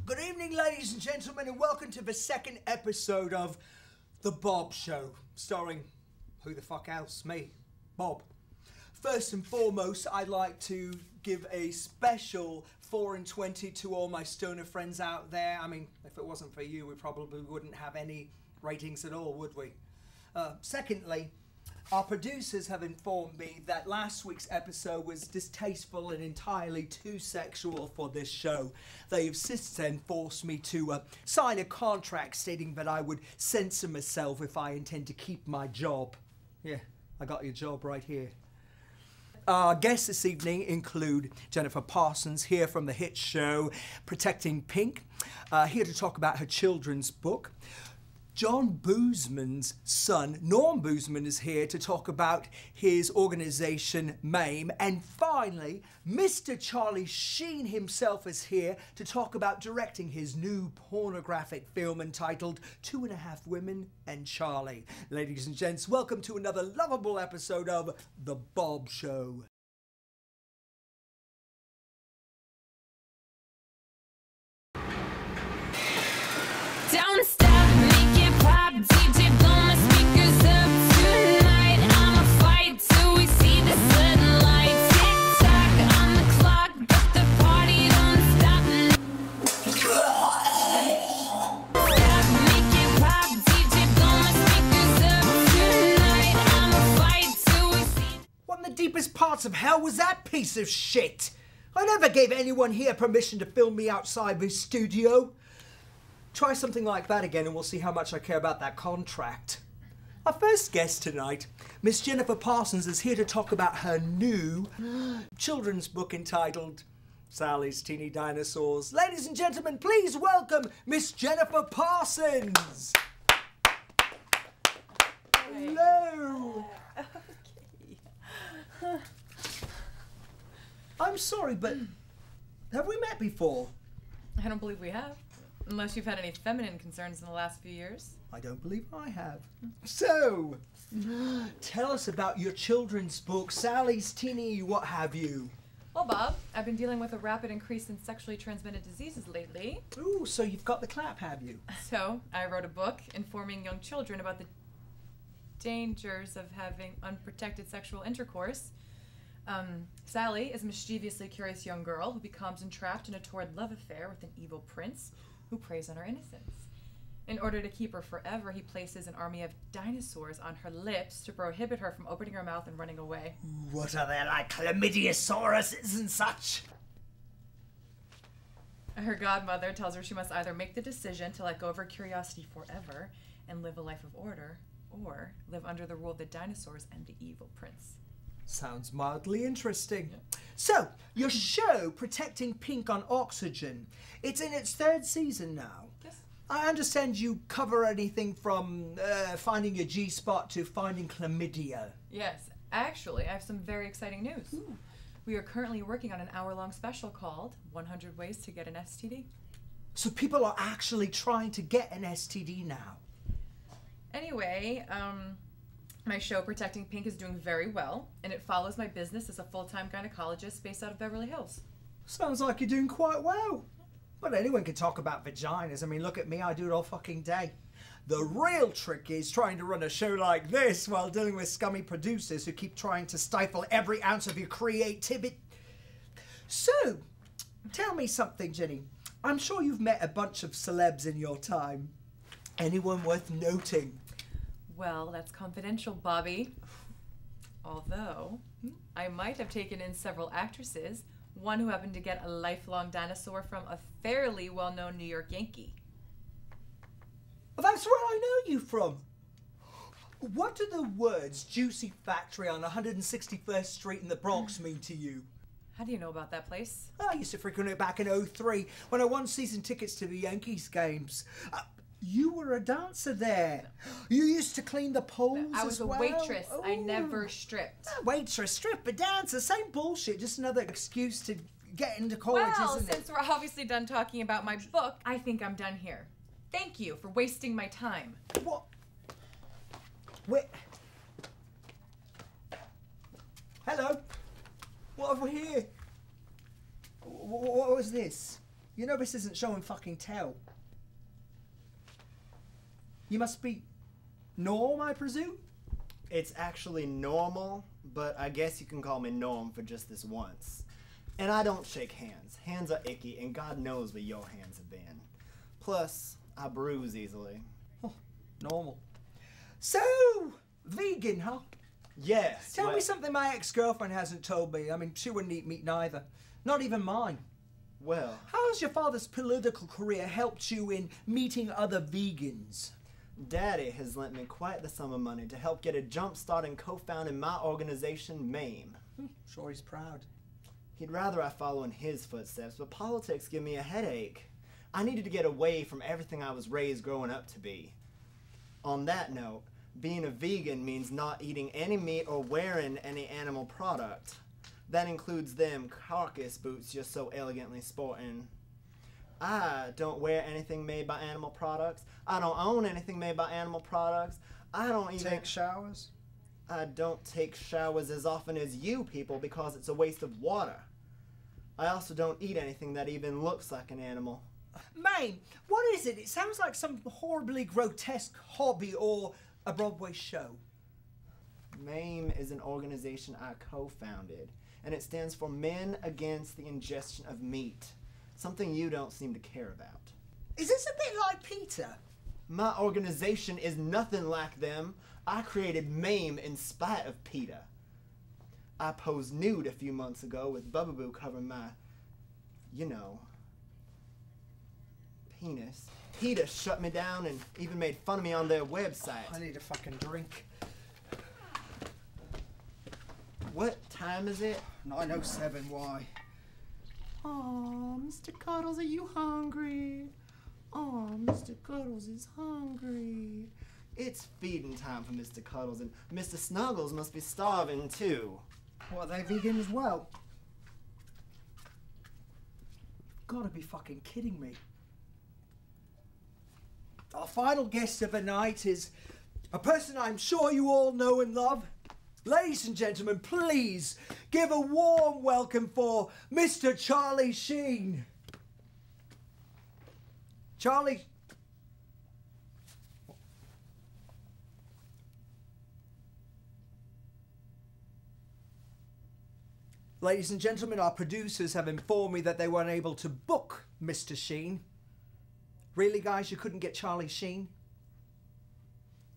Good evening, ladies and gentlemen, and welcome to the second episode of The Bob Show, starring who the fuck else? Me, Bob. First and foremost, I'd like to give a special 4 and 20 to all my stoner friends out there. I mean, if it wasn't for you, we probably wouldn't have any ratings at all, would we? Secondly, our producers have informed me that last week's episode was distasteful and entirely too sexual for this show. They have since then forced me to sign a contract stating that I would censor myself if I intend to keep my job. Yeah, I got your job right here. Our guests this evening include Jennifer Parsons, here from the hit show Protecting Pink, here to talk about her children's book. John Boozman's son, Norm Boozman, is here to talk about his organisation, MAME. And finally, Mr. Charlie Sheen himself is here to talk about directing his new pornographic film entitled 2.5 Women and Charlie. Ladies and gents, welcome to another lovable episode of The Bob Show. Don't stop, make it pop, DJ blow my speakers up tonight. I'ma fight till we see the sunlight. Tick tock on the clock, but the party don't stop. Stop, make it pop, DJ blow my speakers up tonight. I'ma fight till we see. What in the deepest parts of hell was that piece of shit? I never gave anyone here permission to film me outside this studio. Try something like that again and we'll see how much I care about that contract. Our first guest tonight, Miss Jennifer Parsons, is here to talk about her new children's book entitled Sally's Teeny Dinosaurs. Ladies and gentlemen, please welcome Miss Jennifer Parsons. Hello. Okay. I'm sorry, but have we met before? I don't believe we have. Unless you've had any feminine concerns in the last few years. I don't believe I have. So, tell us about your children's book, Sally's Teeny what have you. Well, Bob, I've been dealing with a rapid increase in sexually transmitted diseases lately. Ooh, so you've got the clap, have you? So, I wrote a book informing young children about the dangers of having unprotected sexual intercourse. Sally is a mischievously curious young girl who becomes entrapped in a torrid love affair with an evil prince who preys on her innocence. In order to keep her forever, he places an army of dinosaurs on her lips to prohibit her from opening her mouth and running away. What are they, like chlamydiasauruses and such? Her godmother tells her she must either make the decision to let go of her curiosity forever and live a life of order, or live under the rule of the dinosaurs and the evil prince. Sounds mildly interesting. Yeah. So, your show, Protecting Pink on Oxygen, it's in its 3rd season now. Yes. I understand you cover anything from finding your G-spot to finding chlamydia. Yes, actually, I have some very exciting news. Ooh. We are currently working on an hour-long special called 100 Ways to Get an STD. So people are actually trying to get an STD now? Anyway, my show, Protecting Pink, is doing very well, and it follows my business as a full-time gynecologist based out of Beverly Hills. Sounds like you're doing quite well. But anyone can talk about vaginas. I mean, look at me, I do it all fucking day. The real trick is trying to run a show like this while dealing with scummy producers who keep trying to stifle every ounce of your creativity. So, tell me something, Jenny. I'm sure you've met a bunch of celebs in your time. Anyone worth noting? Well, that's confidential, Bobby. Although, I might have taken in several actresses, one who happened to get a lifelong dinosaur from a fairly well-known New York Yankee. Well, that's where I know you from. What do the words Juicy Factory on 161st Street in the Bronx mean to you? How do you know about that place? I used to frequent it back in '03 when I won season tickets to the Yankees games. You were a dancer there. You used to clean the poles I was as well. a waitress. Ooh. I never stripped. Waitress, stripper, dancer, same bullshit. Just another excuse to get into college, Well, isn't it? since we're obviously done talking about my book, I think I'm done here. Thank you for wasting my time. What? Wait. Hello? What have we here? What was this? You know this isn't show and fucking tell. You must be Norm, I presume? It's actually normal, but I guess you can call me Norm for just this once. And I don't shake hands. Hands are icky, and God knows where your hands have been. Plus, I bruise easily. Oh, normal. So, vegan, huh? Yes. Tell me something my ex-girlfriend hasn't told me. I mean, she wouldn't eat meat neither. Not even mine. Well, How has your father's political career helped you in meeting other vegans? Daddy has lent me quite the sum of money to help get a jump start in co-founding my organization, MAME. Sure he's proud. He'd rather I follow in his footsteps, but politics give me a headache. I needed to get away from everything I was raised growing up to be. On that note, being a vegan means not eating any meat or wearing any animal product. That includes them carcass boots you're so elegantly sporting. I don't wear anything made by animal products. I don't own anything made by animal products. I don't even Take showers? I don't take showers as often as you people because it's a waste of water. I also don't eat anything that even looks like an animal. Maine, what is it? It sounds like some horribly grotesque hobby or a Broadway show. MAME is an organization I co-founded, and it stands for Men Against the Ingestion of Meat, something you don't seem to care about. Is this a bit like Peter? My organization is nothing like them. I created MAME in spite of PETA. I posed nude a few months ago with Bubaboo covering my, penis. PETA shut me down and even made fun of me on their website. I need a fucking drink. What time is it? 9:07, why? Oh, Mr. Cuddles, are you hungry? Oh, Mr. Cuddles is hungry. It's feeding time for Mr. Cuddles, and Mr. Snuggles must be starving too. What, are they vegan as well? You've gotta be fucking kidding me. Our final guest of the night is a person I'm sure you all know and love. Ladies and gentlemen, please give a warm welcome for Mr. Charlie Sheen. Charlie. Ladies and gentlemen, our producers have informed me that they weren't able to book Mr. Sheen. Really, guys, you couldn't get Charlie Sheen?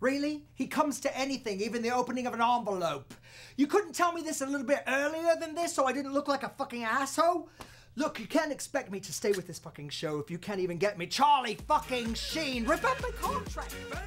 Really? He comes to anything, even the opening of an envelope. You couldn't tell me this a little bit earlier than this so I didn't look like a fucking asshole? Look, you can't expect me to stay with this fucking show if you can't even get me Charlie fucking Sheen. Rip up my contract, man.